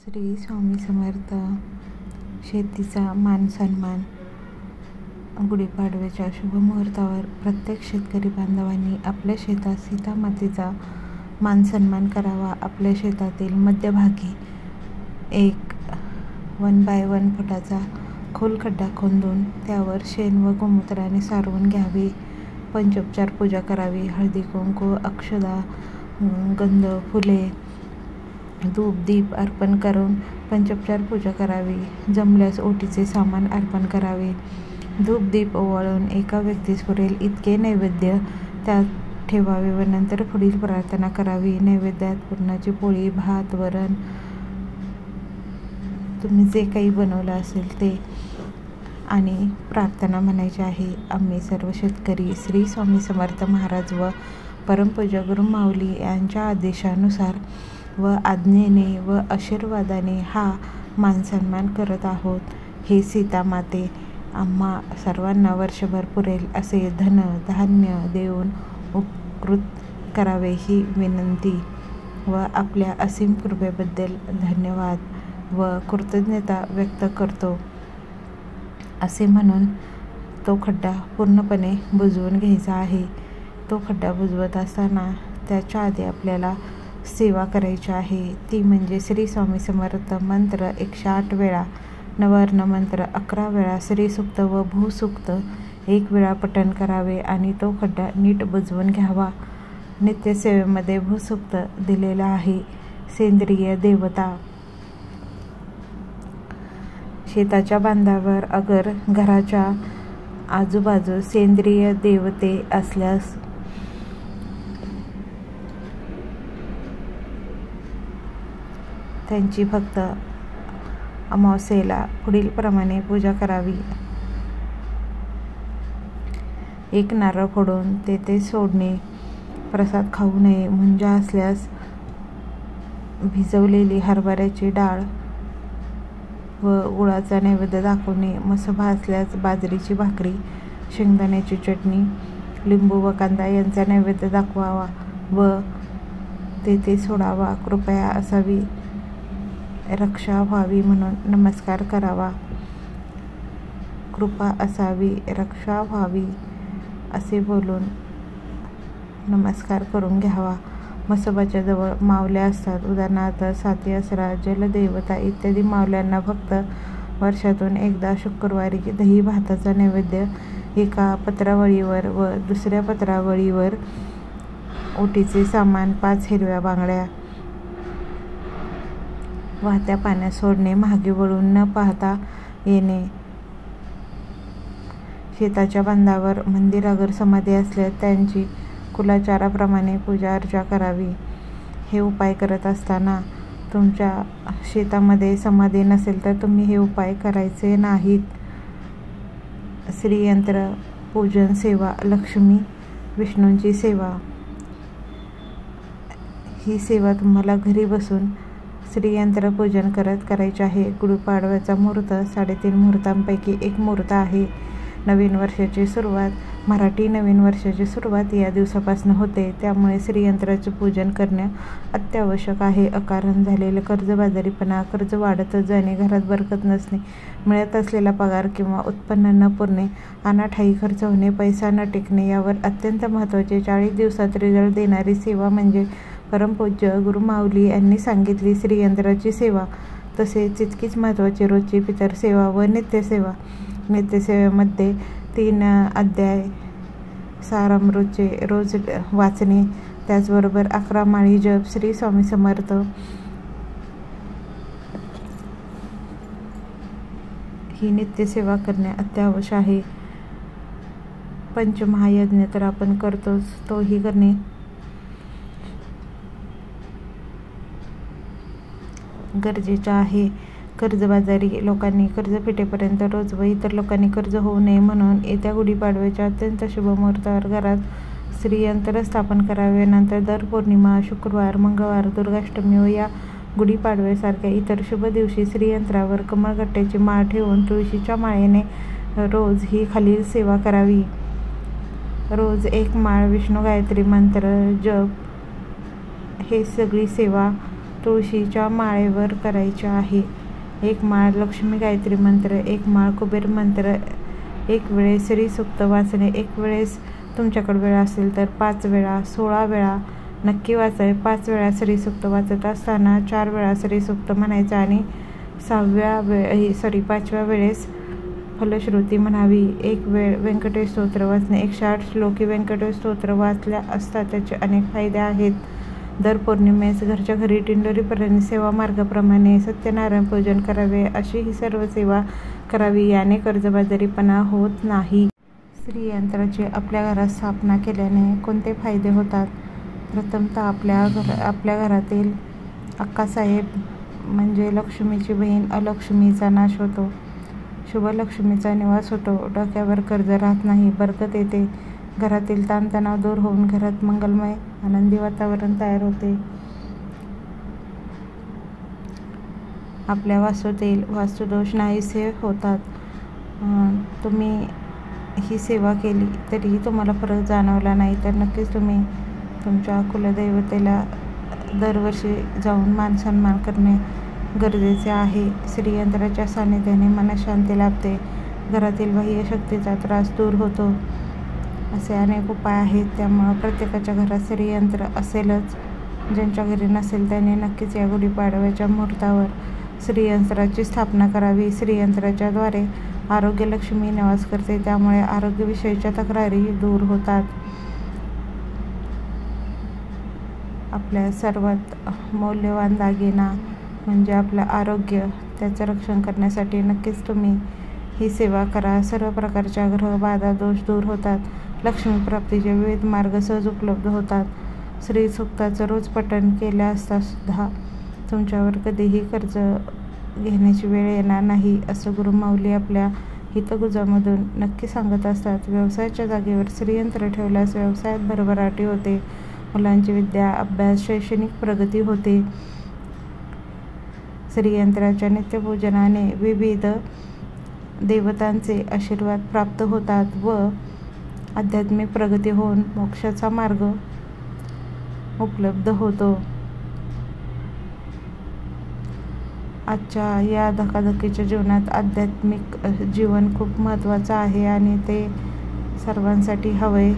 श्री स्वामी समर्थ. शेतीचा मान सन्मान. गुढीपाडव्याच्या शुभ मुहूर्तावर प्रत्येक शेतकरी बांधवांनी आपल्या शेतात सीतामातेचा मान सन्मान करावा. आपल्या शेतातील मध्यभागी एक 1x1 फुटाचा खोल खड्डा खोदून त्यावर शेण व गोमूत्राने सारवून घ्यावे. पंचोपचार पूजा करावी. हळदी कुंकू, अक्षदा, गंध, फुले, धूप दीप अर्पण करून पंचोपचार पूजा करावी. जमल्यास ओटीचे सामान अर्पण करावे. धूप दीप ओवाळून एका व्यक्तीस पुरेल इतके नैवेद्य त्यात ठेवावे व नंतर पुढील प्रार्थना करावी. नैवेद्यात पुरणाची पोळी, भात, वरण, तुम्ही जे काही बनवलं असेल ते, आणि प्रार्थना म्हणायची आहे. आम्ही सर्व शेतकरी श्री स्वामी समर्थ महाराज व परमपूज्य गुरु माऊली यांच्या आदेशानुसार व आज्ञेने व आशीर्वादाने हा मानसन्मान करत आहोत. हे सीतामाते आम्हा सर्वांना वर्षभर पुरेल असे धन धान्य देऊन उपकृत करावे ही विनंती व आपल्या असीम कृपेबद्दल धन्यवाद व कृतज्ञता व्यक्त करतो असे म्हणून तो खड्डा पूर्णपणे बुजवून घ्यायचा आहे. तो खड्डा बुजवत असताना त्याच्या आधी आपल्याला सेवा करायची आहे. ती म्हणजे श्री स्वामी समर्थ मंत्र 108 वेळा, नवर्ण मंत्र 11 वेळा, श्रीसूक्त व भूसूक्त 1 वेळा पठण करावे आणि तो खड्डा नीट बुजवून घ्यावा. नित्यसेवेमध्ये भूसूक्त दिलेला आहे. सेंद्रिय देवता. शेताच्या बांधावर अगर घराच्या आजूबाजूस सेंद्रिय देवते असल्यास त्यांची फक्त अमावास्येला पुढील प्रमाणे पूजा करावी. एक नारळ फोडून तेथे सोडणे. प्रसाद खाऊ नये. मुंजा असल्यास भिजवलेली हरभऱ्याची डाळ व गुळाचा नैवेद्य दाखवणे. मसोबा असल्यास बाजरीची भाकरी, शेंगदाण्याची चटणी, लिंबू व कांदा यांचा नैवेद्य दाखवावा व तेथे सोडावा. कृपया असावी, रक्षा व्हावी म्हणून नमस्कार करावा. कृपा असावी, रक्षा व्हावी असे बोलून नमस्कार करून घ्यावा. मसोबाच्या जवळ मावल्या असतात. उदाहरणार्थ साती असरा, जलदेवता इत्यादी मावल्यांना फक्त वर्षातून एकदा शुक्रवारी दही भाताचा नैवेद्य एका पत्रावळीवर व दुसऱ्या पत्रावळीवर ओटीचे सामान 5 हिरव्या बांगड्या वाहत्या पाण्यात सोडणे. मागे वळून न पाहता येणे. शेताच्या बांधावर मंदिर अगर समाधी असल्यास त्यांची कुलाचाराप्रमाणे पूजा अर्चा करावी. हे उपाय करत असताना तुमच्या शेतामध्ये समाधी नसेल तर तुम्ही हे उपाय करायचे नाहीत. श्रीयंत्र पूजन सेवा. लक्ष्मी विष्णूंची सेवा. ही सेवा तुम्हाला घरी बसून श्रीयंत्र पूजन करत करायचे आहे. गुढीपाडव्याचा मुहूर्त 3.5 मुहूर्तांपैकी एक मुहूर्त आहे. नवीन वर्षाची सुरुवात, मराठी नवीन वर्षाची सुरुवात या दिवसापासून होते. त्यामुळे श्रीयंत्राचे पूजन करणे अत्यावश्यक आहे. अकारण झालेले कर्जबाजारीपणा, कर्ज वाढतच जाणे, घरात बरकत नसणे, मिळत असलेला पगार किंवा उत्पन्न न पुरणे, अनाठायी खर्च होणे, पैसा न टिकणे यावर अत्यंत महत्त्वाचे 40 दिवसात रिझल्ट देणारी सेवा म्हणजे परमपूज्य गुरु माऊली यांनी सांगितली श्रीयंत्राची सेवा. तसेच तितकीच महत्त्वाची रोजची पितर सेवा व नित्यसेवा. नित्यसेवेमध्ये 3 अध्याय सारामृतचे रोज वाचणे. त्याचबरोबर 11 माळी जप. श्री स्वामी समर्थ ही नित्यसेवा करणे अत्यावश्यक आहे. पंचमहायज्ञ तर आपण करतोच, तोही करणे गरजेचे आहे. कर्जबाजारी लोकांनी कर्ज फिटेपर्यंत रोज व इतर लोकांनी कर्ज होऊ नये म्हणून येत्या गुढीपाडव्याच्या अत्यंत शुभ मुहूर्तावर घरात श्रीयंत्र स्थापन करावे. नंतर दर पौर्णिमा, शुक्रवार, मंगळवार, दुर्गाष्टमी व या गुढीपाडव्यासारख्या इतर शुभ दिवशी श्रीयंत्रावर कमळगट्ट्याची माळ ठेवून तुळशीच्या माळेने रोज ही खालील सेवा करावी. रोज 1 माळ विष्णू गायत्री मंत्र जप. हे सगळी सेवा तुळशीच्या माळेवर करायचे आहे. 1 माळ लक्ष्मी गायत्री मंत्र, 1 माळ कुबेर मंत्र, 1 वेळेस श्री सूक्त वाचणे, 1 वेळेस तुमच्याकडे वेळ असेल तर 5 वेळा, 16 वेळा नक्की वाचावे. 5 वेळा श्री सूक्त वाचत असताना 4 वेळा श्री सूक्त म्हणायचं आणि 5व्या वेळेस फलश्रुती म्हणावी. 1 वेळ व्यंकटेश स्तोत्र वाचणे. 108 श्लोकी व्यंकटेश स्तोत्र वाचल्या असता त्याचे अनेक फायदे आहेत. दर पौर्णिमेस घरच्या घरी टिंडोरीपर्यंत सेवा मार्गाप्रमाणे सत्यनारायण पूजन करावे. अशी ही सर्व सेवा करावी. याने कर्जबाजारीपणा होत नाही. श्रीयंत्राची आपल्या घरात स्थापना केल्याने कोणते फायदे होतात? प्रथमतः आपल्या घरातील अक्कासाहेब म्हणजे लक्ष्मीची बहीण अलक्ष्मीचा नाश होतो. शुभलक्ष्मीचा निवास होतो. डोक्यावर कर्ज राहत नाही. बरकत येते. घरातील ताणतणाव दूर होऊन घरात मंगलमय आनंदी वातावरण तयार होते. आपल्या वास्तूतील वास्तुदोष नाहीसे होतात. तुम्ही ही सेवा केली तरीही तुम्हाला फरक जाणवला नाही तर नक्कीच तुम्ही तुमच्या कुलदैवतेला दरवर्षी जाऊन मानसन्मान करणे गरजेचे आहे. श्रीयंत्राच्या सानिध्याने मनशांती लाभते. घरातील बाह्य शक्तीचा त्रास दूर होतो. असे अनेक उपाय आहेत. त्यामुळं प्रत्येकाच्या घरात श्रीयंत्र असेलच. ज्यांच्या घरी नसेल त्यांनी नक्कीच या गुढीपाडव्याच्या मुहूर्तावर श्रीयंत्राची स्थापना करावी. श्रीयंत्राच्या द्वारे आरोग्यलक्ष्मी निवास करते. त्यामुळे आरोग्यविषयीच्या तक्रारी दूर होतात. आपल्या सर्वात मौल्यवान दागिना म्हणजे आपलं आरोग्य, त्याचं रक्षण करण्यासाठी नक्कीच तुम्ही ही सेवा करा. सर्व प्रकारच्या ग्रह बाधा दोष दूर होतात. लक्ष्मीप्राप्तीचे विविध मार्ग सहज उपलब्ध होतात. श्री सूक्ताचं रोज पठण केल्या असता सुद्धा तुमच्यावर कधीही कर्ज घेण्याची वेळ येणार नाही असं गुरुमाऊली आपल्या हितगुजामधून नक्की सांगत असतात. व्यवसायाच्या जागेवर श्रीयंत्र ठेवल्यास व्यवसायात भरभराटी होते. मुलांची विद्या, अभ्यास, शैक्षणिक प्रगती होते. श्रीयंत्राच्या नित्यपूजनाने विविध देवतांचे आशीर्वाद प्राप्त होतात व आध्यात्मिक प्रगती होऊन मोक्षाचा मार्ग उपलब्ध होतो. आजच्या या धकाधकीच्या जीवनात आध्यात्मिक जीवन खूप महत्त्वाचं आहे आणि ते सर्वांसाठी हवंय.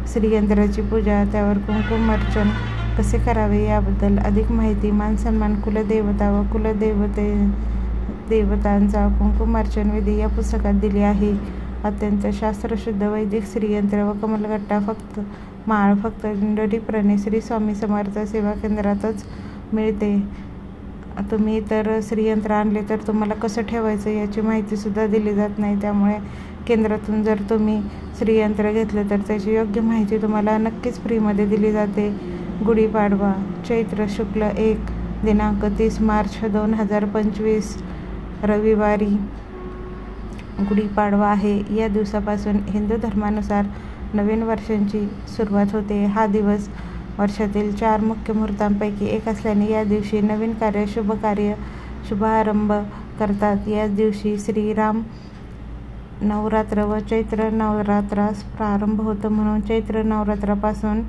श्रीयंत्राची पूजा, त्यावर कुंकुमार्चन कसे करावे याबद्दल अधिक माहिती मानसन्मान कुलदेवता व देवतांचा कुंकुमार्चन विधी या पुस्तकात दिली आहे. अत्यंत शास्त्रशुद्ध वैदिक श्रीयंत्र व कमलगट्टा माळ फक्त दिंडोरीप्रणे श्री स्वामी समर्थ सेवा केंद्रातच मिळते. तुम्ही तर श्रीयंत्र आणले तर तुम्हाला कसं ठेवायचं याची माहितीसुद्धा दिली जात नाही. त्यामुळे केंद्रातून जर तुम्ही श्रीयंत्र घेतलं तर त्याची योग्य माहिती तुम्हाला नक्कीच फ्रीमध्ये दिली जाते. गुढीपाडवा चैत्र शुक्ल 1 दिनांक 30 मार्च 2025 रविवारी गुढीपाडवा आहे. या दिवसापासून हिंदू धर्मानुसार नवीन वर्षांची सुरुवात होते. हा दिवस वर्षातील 4 मुख्य मुहूर्तांपैकी एक असल्याने या दिवशी नवीन कार्य, शुभारंभ करतात. याच दिवशी श्रीराम नवरात्र व चैत्र नवरात्रास प्रारंभ होतो. म्हणून चैत्र नवरात्रापासून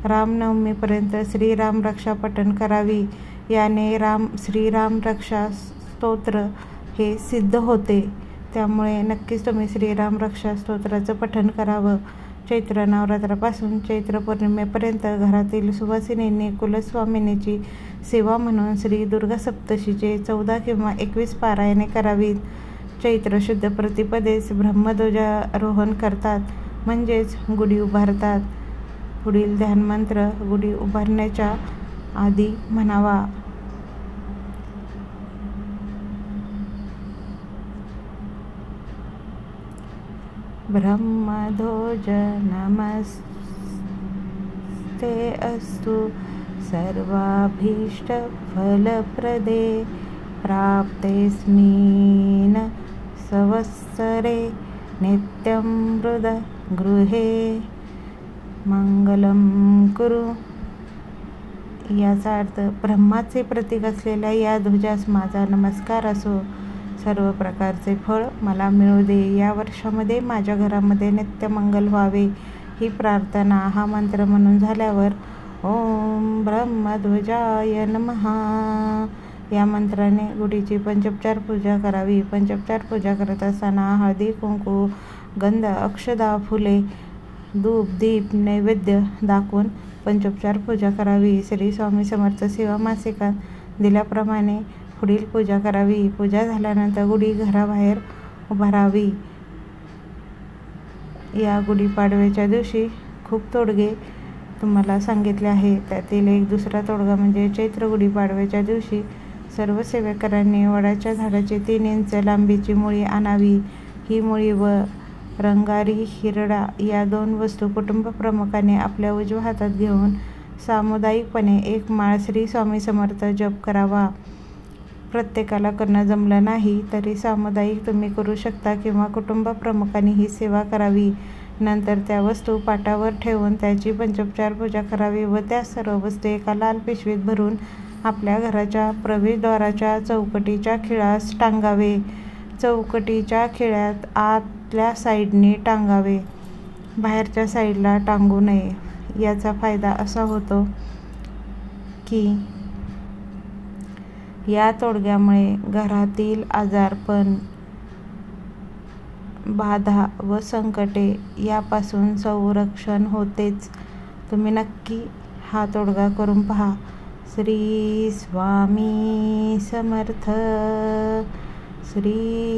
रामनवमीपर्यंत श्रीराम रक्षा पठण करावी. याने श्रीराम रक्षा स्तोत्र हे सिद्ध होते. त्यामुळे नक्कीच तुम्ही श्रीराम रक्षा स्तोत्राचं पठण करावं. चैत्र नवरात्रापासून चैत्र पौर्णिमेपर्यंत घरातील सुवासिनींनी कुलस्वामिनीची सेवा म्हणून श्री दुर्गा सप्तशीचे 14 किंवा 21 पारायणे करावीत. चैत्र शुद्ध प्रतिपदेस ब्रह्मध्वजारोहण करतात म्हणजेच गुढी उभारतात. पुढील ध्यानमंत्र गुढी उभारण्याच्या आधी म्हणावा. ब्रह्मध्वज नमस्ते अस्तु सर्वाभीष्ट फलप्रदे प्राप्तेस्मिन् संवत्सरे नित्यं मृद गृहे मंगलम कुरु. याचा अर्थ ब्रह्माचे प्रतीक असलेल्या या ध्वजास माझा नमस्कार असो. सर्व प्रकारचे फळ मला मिळू दे. या वर्षामध्ये माझ्या घरामध्ये नित्य मंगल व्हावे ही प्रार्थना हा मंत्र म्हणून झाल्यावर ओम ब्रह्मध्वजाय नमः. या मंत्राने गुढीची पंचोपचार पूजा करावी. पंचोपचार पूजा करत असताना हळदी, कुंकू, गंध, अक्षदा, फुले, धूप, दीप, नैवेद्य दाखवून पंचोपचार पूजा करावी. श्री स्वामी समर्थ सेवा मासिकात दिल्याप्रमाणे पुढील पूजा करावी. पूजा झाल्यानंतर गुढी घराबाहेर उभारावी. या गुढीपाडव्याच्या दिवशी खूप तोडगे तुम्हाला सांगितले आहे. त्यातील एक दुसरा तोडगा म्हणजे चैत्र गुढीपाडव्याच्या दिवशी सर्व सेवेकरांनी वडाच्या झाडाची 3 इंच लांबीची मुळी आणावी. ही मुळी व रंगारी हिरडा या 2 वस्तू कुटुंब प्रमुखांनी आपल्या उजव्या हातात घेऊन सामुदायिकपणे एक माळ श्री स्वामी समर्थ जप करावा. प्रत्येकाला करणं जमलं नाही तरी सामुदायिक तुम्ही करू शकता किंवा कुटुंब प्रमुखांनी ही सेवा करावी. नंतर त्या वस्तू पाटावर ठेवून त्याची पंचोपचार पूजा करावी व त्या सर्व वस्तू एका लाल पिशवीत भरून आपल्या घराच्या प्रवेशद्वाराच्या चौकटीच्या खिळ्यास टांगावे. चौकटीच्या खिळ्यात आतल्या साईडने टांगावे, बाहेरच्या साईडला टांगू नये. याचा फायदा असा होतो की या तोडग्यामुळे घरातील आजारपण, बाधा व संकटे यापासून संरक्षण होतेच. तुम्ही नक्की हा तोडगा करून पहा. श्री स्वामी समर्थ. श्री